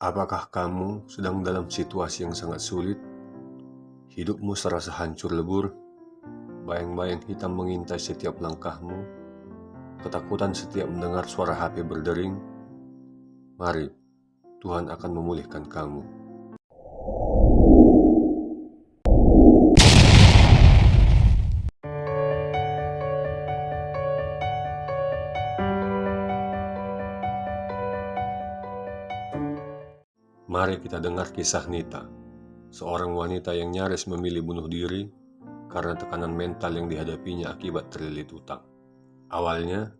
Apakah kamu sedang dalam situasi yang sangat sulit? Hidupmu serasa hancur lebur, bayang-bayang hitam mengintai setiap langkahmu, ketakutan setiap mendengar suara HP berdering. Mari, Tuhan akan memulihkan kamu. Mari kita dengar kisah Nita, seorang wanita yang nyaris memilih bunuh diri karena tekanan mental yang dihadapinya akibat terlilit utang. Awalnya,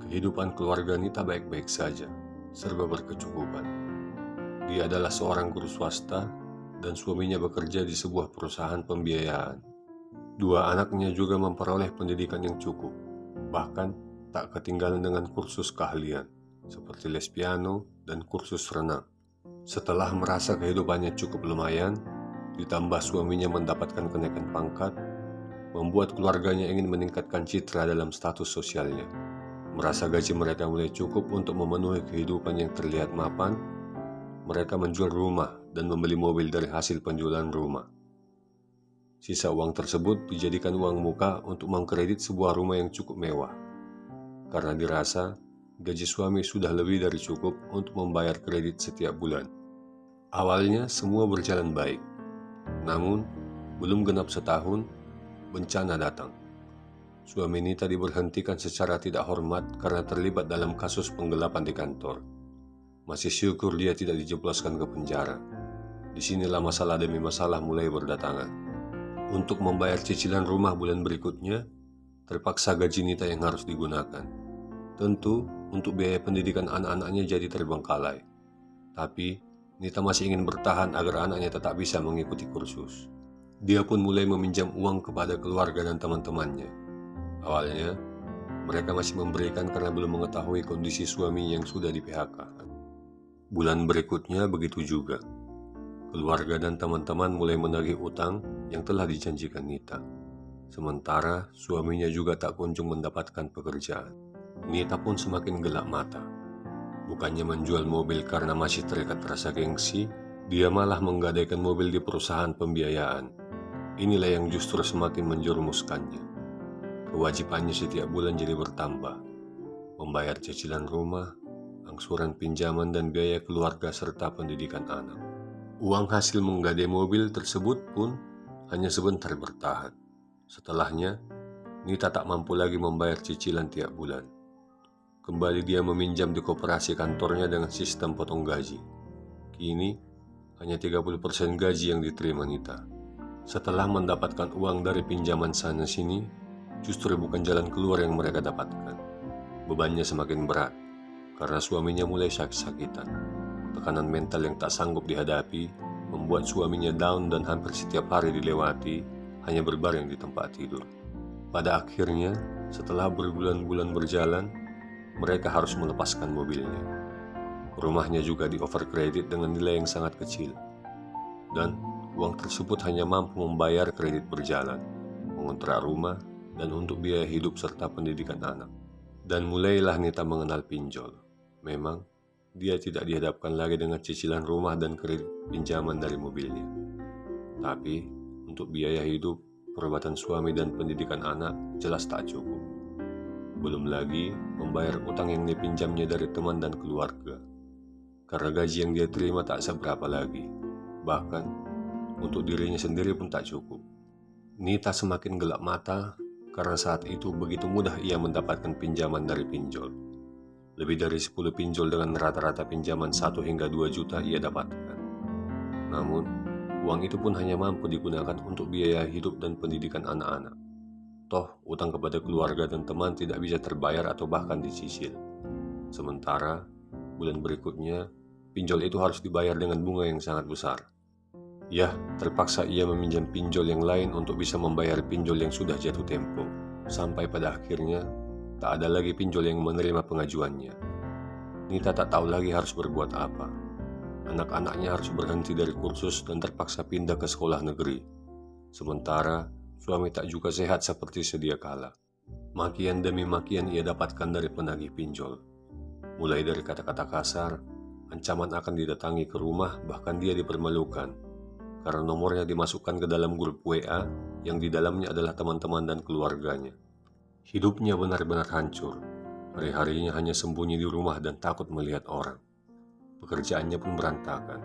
kehidupan keluarga Nita baik-baik saja, serba berkecukupan. Dia adalah seorang guru swasta dan suaminya bekerja di sebuah perusahaan pembiayaan. Dua anaknya juga memperoleh pendidikan yang cukup, bahkan tak ketinggalan dengan kursus keahlian, seperti les piano dan kursus renang. Setelah merasa kehidupannya cukup lumayan, ditambah suaminya mendapatkan kenaikan pangkat, membuat keluarganya ingin meningkatkan citra dalam status sosialnya. Merasa gaji mereka mulai cukup untuk memenuhi kehidupan yang terlihat mapan, mereka menjual rumah dan membeli mobil dari hasil penjualan rumah. Sisa uang tersebut dijadikan uang muka untuk mengkredit sebuah rumah yang cukup mewah, karena dirasa gaji suami sudah lebih dari cukup untuk membayar kredit setiap bulan. Awalnya semua berjalan baik, namun belum genap setahun, bencana datang. Suami Nita diberhentikan secara tidak hormat karena terlibat dalam kasus penggelapan di kantor. Masih syukur dia tidak dijebloskan ke penjara. Disinilah masalah demi masalah mulai berdatangan. Untuk membayar cicilan rumah bulan berikutnya, terpaksa gaji Nita yang harus digunakan. Tentu, untuk biaya pendidikan anak-anaknya jadi terbengkalai. Tapi, Nita masih ingin bertahan agar anaknya tetap bisa mengikuti kursus. Dia pun mulai meminjam uang kepada keluarga dan teman-temannya. Awalnya, mereka masih memberikan karena belum mengetahui kondisi suami yang sudah di-PHK. Bulan berikutnya begitu juga. Keluarga dan teman-teman mulai menagih utang yang telah dijanjikan Nita. Sementara suaminya juga tak kunjung mendapatkan pekerjaan. Nita pun semakin gelap mata. Bukannya menjual mobil karena masih terikat rasa gengsi, dia malah menggadaikan mobil di perusahaan pembiayaan. Inilah yang justru semakin menjerumuskannya. Kewajibannya setiap bulan jadi bertambah. Membayar cicilan rumah, angsuran pinjaman dan biaya keluarga serta pendidikan anak. Uang hasil menggadai mobil tersebut pun hanya sebentar bertahan. Setelahnya, Nita tak mampu lagi membayar cicilan tiap bulan. Kembali dia meminjam di koperasi kantornya dengan sistem potong gaji. Kini, hanya 30% gaji yang diterima Nita. Setelah mendapatkan uang dari pinjaman sana-sini, justru bukan jalan keluar yang mereka dapatkan. Bebannya semakin berat, karena suaminya mulai sakit-sakitan. Tekanan mental yang tak sanggup dihadapi membuat suaminya down dan hampir setiap hari dilewati hanya berbaring di tempat tidur. Pada akhirnya, setelah berbulan-bulan berjalan, mereka harus melepaskan mobilnya. Rumahnya juga di-overcredit dengan nilai yang sangat kecil. Dan uang tersebut hanya mampu membayar kredit berjalan, mengontrak rumah, dan untuk biaya hidup serta pendidikan anak. Dan mulailah Nita mengenal pinjol. Memang, dia tidak dihadapkan lagi dengan cicilan rumah dan kredit pinjaman dari mobilnya. Tapi, untuk biaya hidup, perobatan suami dan pendidikan anak jelas tak cukup. Belum lagi membayar utang yang dipinjamnya dari teman dan keluarga. Karena gaji yang dia terima tak seberapa lagi. Bahkan, untuk dirinya sendiri pun tak cukup. Nita semakin gelap mata karena saat itu begitu mudah ia mendapatkan pinjaman dari pinjol. Lebih dari 10 pinjol dengan rata-rata pinjaman 1 hingga 2 juta ia dapatkan. Namun, uang itu pun hanya mampu digunakan untuk biaya hidup dan pendidikan anak-anak. Toh, utang kepada keluarga dan teman tidak bisa terbayar atau bahkan dicicil. Sementara, bulan berikutnya, pinjol itu harus dibayar dengan bunga yang sangat besar. Ya, terpaksa ia meminjam pinjol yang lain untuk bisa membayar pinjol yang sudah jatuh tempo. Sampai pada akhirnya, tak ada lagi pinjol yang menerima pengajuannya. Nita tak tahu lagi harus berbuat apa. Anak-anaknya harus berhenti dari kursus dan terpaksa pindah ke sekolah negeri. Sementara, suami tak juga sehat seperti sedia kala. Makian demi makian ia dapatkan dari penagih pinjol. Mulai dari kata-kata kasar, Ancaman akan didatangi ke rumah, bahkan dia dipermalukan karena nomornya dimasukkan ke dalam grup WA yang di dalamnya adalah teman-teman dan keluarganya. Hidupnya benar-benar hancur. Hari-harinya hanya sembunyi di rumah dan takut melihat orang. Pekerjaannya pun berantakan.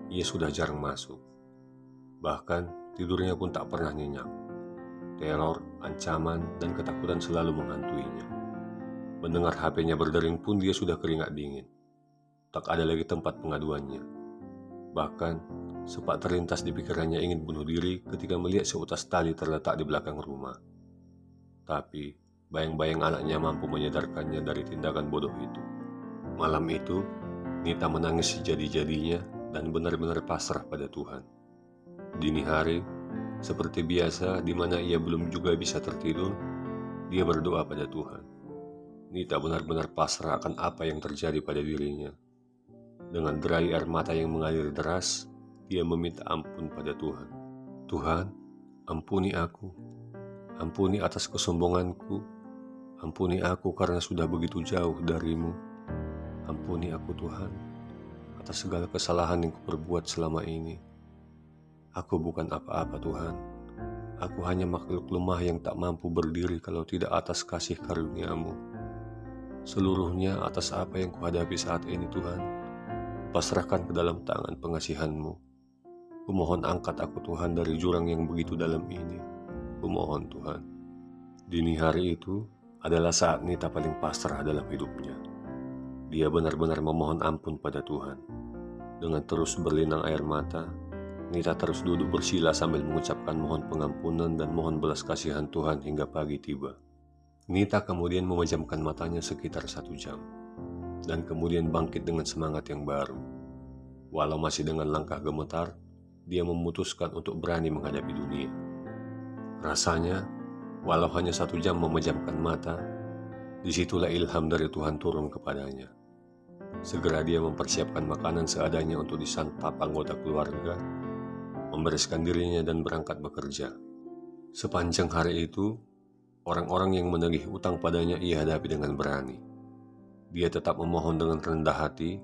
Ia sudah jarang masuk. Bahkan tidurnya pun tak pernah nyenyak. Teror, ancaman, dan ketakutan selalu menghantuinya. Mendengar HP-nya berdering pun dia sudah keringat dingin. Tak ada lagi tempat pengaduannya. Bahkan, sempat terlintas di pikirannya ingin bunuh diri ketika melihat seutas tali terletak di belakang rumah. Tapi, bayang-bayang anaknya mampu menyadarkannya dari tindakan bodoh itu. Malam itu, Nita menangis sejadi-jadinya dan benar-benar pasrah pada Tuhan. Dini hari, seperti biasa di mana ia belum juga bisa tertidur, dia berdoa pada Tuhan. Nita benar-benar pasrah akan apa yang terjadi pada dirinya. Dengan derai air mata yang mengalir deras, dia meminta ampun pada Tuhan. Tuhan, ampuni aku. Ampuni atas kesombonganku. Ampuni aku karena sudah begitu jauh darimu. Ampuni aku Tuhan, atas segala kesalahan yang kuperbuat selama ini. Aku bukan apa-apa Tuhan. Aku hanya makhluk lemah yang tak mampu berdiri kalau tidak atas kasih karunia-Mu. Seluruhnya atas apa yang kuhadapi saat ini Tuhan, pasrahkan ke dalam tangan pengasihan-Mu. Kumohon angkat aku Tuhan dari jurang yang begitu dalam ini. Kumohon Tuhan. Dini hari itu adalah saat Nita paling pasrah dalam hidupnya. Dia benar-benar memohon ampun pada Tuhan. Dengan terus berlinang air mata, Nita terus duduk bersila sambil mengucapkan mohon pengampunan dan mohon belas kasihan Tuhan hingga pagi tiba. Nita kemudian memejamkan matanya sekitar 1 jam, dan kemudian bangkit dengan semangat yang baru. Walau masih dengan langkah gemetar, dia memutuskan untuk berani menghadapi dunia. Rasanya, walau hanya 1 jam memejamkan mata, disitulah ilham dari Tuhan turun kepadanya. Segera dia mempersiapkan makanan seadanya untuk disantap anggota keluarga, membereskan dirinya dan berangkat bekerja. Sepanjang hari itu, orang-orang yang menagih utang padanya ia hadapi dengan berani. Dia tetap memohon dengan rendah hati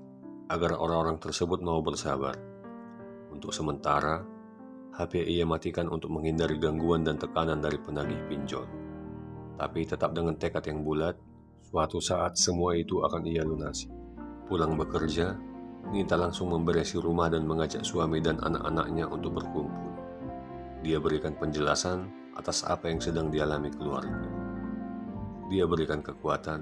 agar orang-orang tersebut mau bersabar. Untuk sementara, HP ia matikan untuk menghindari gangguan dan tekanan dari penagih pinjol. Tapi tetap dengan tekad yang bulat, suatu saat semua itu akan ia lunasi. Pulang bekerja, Nita langsung memberesi rumah dan mengajak suami dan anak-anaknya untuk berkumpul. Dia berikan penjelasan atas apa yang sedang dialami keluarga. Dia berikan kekuatan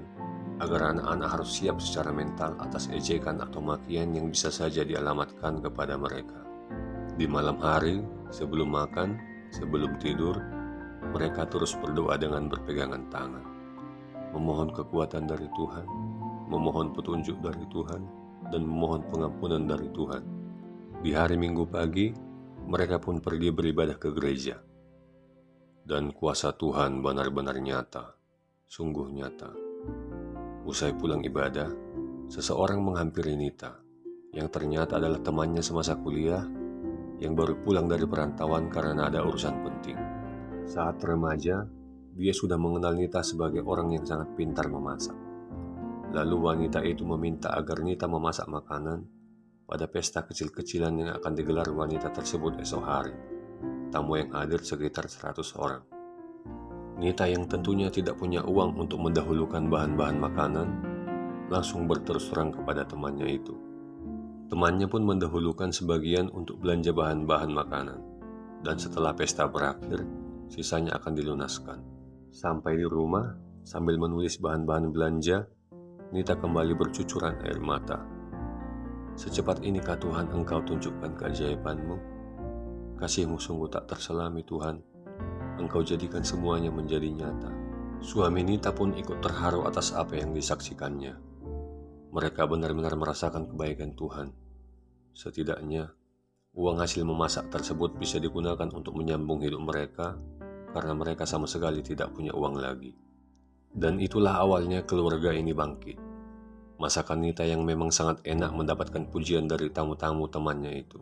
agar anak-anak harus siap secara mental atas ejekan atau makian yang bisa saja dialamatkan kepada mereka. Di malam hari, sebelum makan, sebelum tidur, mereka terus berdoa dengan berpegangan tangan, memohon kekuatan dari Tuhan, memohon petunjuk dari Tuhan, dan memohon pengampunan dari Tuhan. Di hari Minggu pagi, mereka pun pergi beribadah ke gereja. Dan kuasa Tuhan benar-benar nyata, sungguh nyata. Usai pulang ibadah, seseorang menghampiri Nita, yang ternyata adalah temannya semasa kuliah, yang baru pulang dari perantauan karena ada urusan penting. Saat remaja, dia sudah mengenal Nita sebagai orang yang sangat pintar memasak. Lalu wanita itu meminta agar Nita memasak makanan pada pesta kecil-kecilan yang akan digelar wanita tersebut esok hari. Tamu yang hadir sekitar 100 orang. Nita yang tentunya tidak punya uang untuk mendahulukan bahan-bahan makanan, langsung berterus terang kepada temannya itu. Temannya pun mendahulukan sebagian untuk belanja bahan-bahan makanan, dan setelah pesta berakhir, sisanya akan dilunaskan. Sampai di rumah, sambil menulis bahan-bahan belanja, Nita kembali bercucuran air mata. Secepat inikah Tuhan Engkau tunjukkan keajaiban-Mu? Kasih-Mu sungguh tak terselami Tuhan. Engkau jadikan semuanya menjadi nyata. Suami Nita pun ikut terharu atas apa yang disaksikannya. Mereka benar-benar merasakan kebaikan Tuhan. Setidaknya, uang hasil memasak tersebut bisa digunakan untuk menyambung hidup mereka karena mereka sama sekali tidak punya uang lagi. Dan itulah awalnya keluarga ini bangkit. Masakan Nita yang memang sangat enak mendapatkan pujian dari tamu-tamu temannya itu.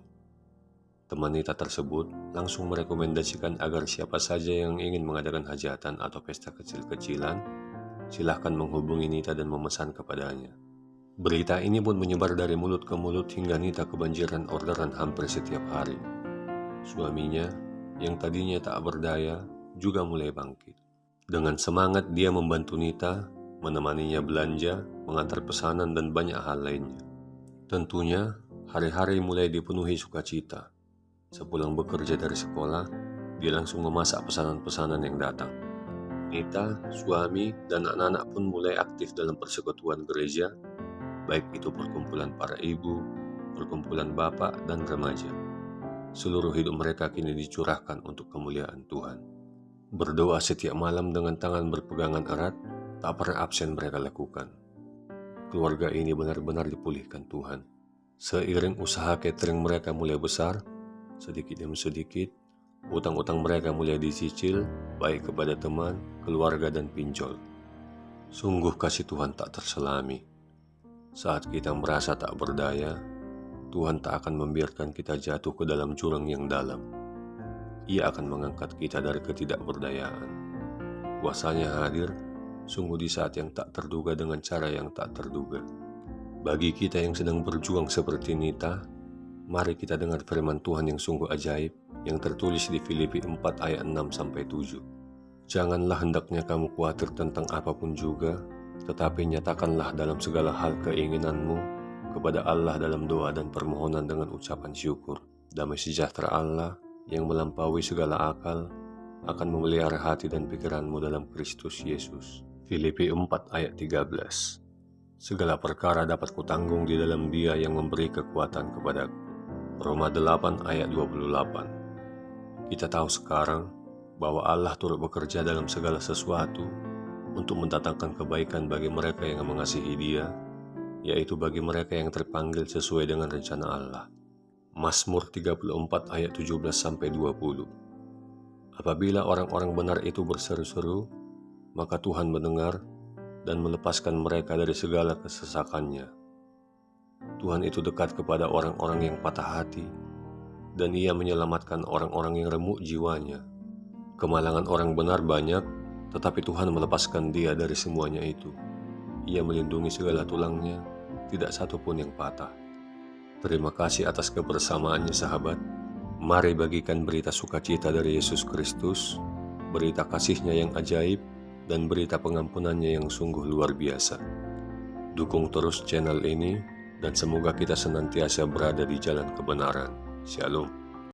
Teman Nita tersebut langsung merekomendasikan agar siapa saja yang ingin mengadakan hajatan atau pesta kecil-kecilan, silahkan menghubungi Nita dan memesan kepadanya. Berita ini pun menyebar dari mulut ke mulut hingga Nita kebanjiran orderan hampir setiap hari. Suaminya, yang tadinya tak berdaya, juga mulai bangkit. Dengan semangat dia membantu Nita, menemaninya belanja, mengantar pesanan dan banyak hal lainnya. Tentunya, hari-hari mulai dipenuhi sukacita. Sepulang bekerja dari sekolah, dia langsung memasak pesanan-pesanan yang datang. Nita, suami, dan anak-anak pun mulai aktif dalam persekutuan gereja, baik itu perkumpulan para ibu, perkumpulan bapak, dan remaja. Seluruh hidup mereka kini dicurahkan untuk kemuliaan Tuhan. Berdoa setiap malam dengan tangan berpegangan erat, tak pernah absen mereka lakukan. Keluarga ini benar-benar dipulihkan Tuhan. Seiring usaha catering mereka mulai besar, sedikit demi sedikit, utang-utang mereka mulai dicicil, baik kepada teman, keluarga, dan pinjol. Sungguh kasih Tuhan tak terselami. Saat kita merasa tak berdaya, Tuhan tak akan membiarkan kita jatuh ke dalam jurang yang dalam. Ia akan mengangkat kita dari ketidakberdayaan. Kuasanya hadir, sungguh di saat yang tak terduga dengan cara yang tak terduga. Bagi kita yang sedang berjuang seperti Nita, mari kita dengar firman Tuhan yang sungguh ajaib yang tertulis di Filipi 4 ayat 6-7. Janganlah hendaknya kamu khawatir tentang apapun juga, tetapi nyatakanlah dalam segala hal keinginanmu kepada Allah dalam doa dan permohonan dengan ucapan syukur. Damai sejahtera Allah yang melampaui segala akal akan memelihara hati dan pikiranmu dalam Kristus Yesus. Filipi 4 ayat 13. Segala perkara dapat kutanggung di dalam Dia yang memberi kekuatan kepadaku. Roma 8 ayat 28. Kita tahu sekarang bahwa Allah turut bekerja dalam segala sesuatu untuk mendatangkan kebaikan bagi mereka yang mengasihi Dia, yaitu bagi mereka yang terpanggil sesuai dengan rencana Allah. Mazmur 34 ayat 17-20. Apabila orang-orang benar itu berseru-seru, maka Tuhan mendengar dan melepaskan mereka dari segala kesesakannya. Tuhan itu dekat kepada orang-orang yang patah hati, dan Ia menyelamatkan orang-orang yang remuk jiwanya. Kemalangan orang benar banyak, tetapi Tuhan melepaskan dia dari semuanya itu. Ia melindungi segala tulangnya, tidak satu pun yang patah. Terima kasih atas kebersamaannya sahabat. Mari bagikan berita sukacita dari Yesus Kristus, berita kasih-Nya yang ajaib, dan berita pengampunannya yang sungguh luar biasa. Dukung terus channel ini, dan semoga kita senantiasa berada di jalan kebenaran. Shalom.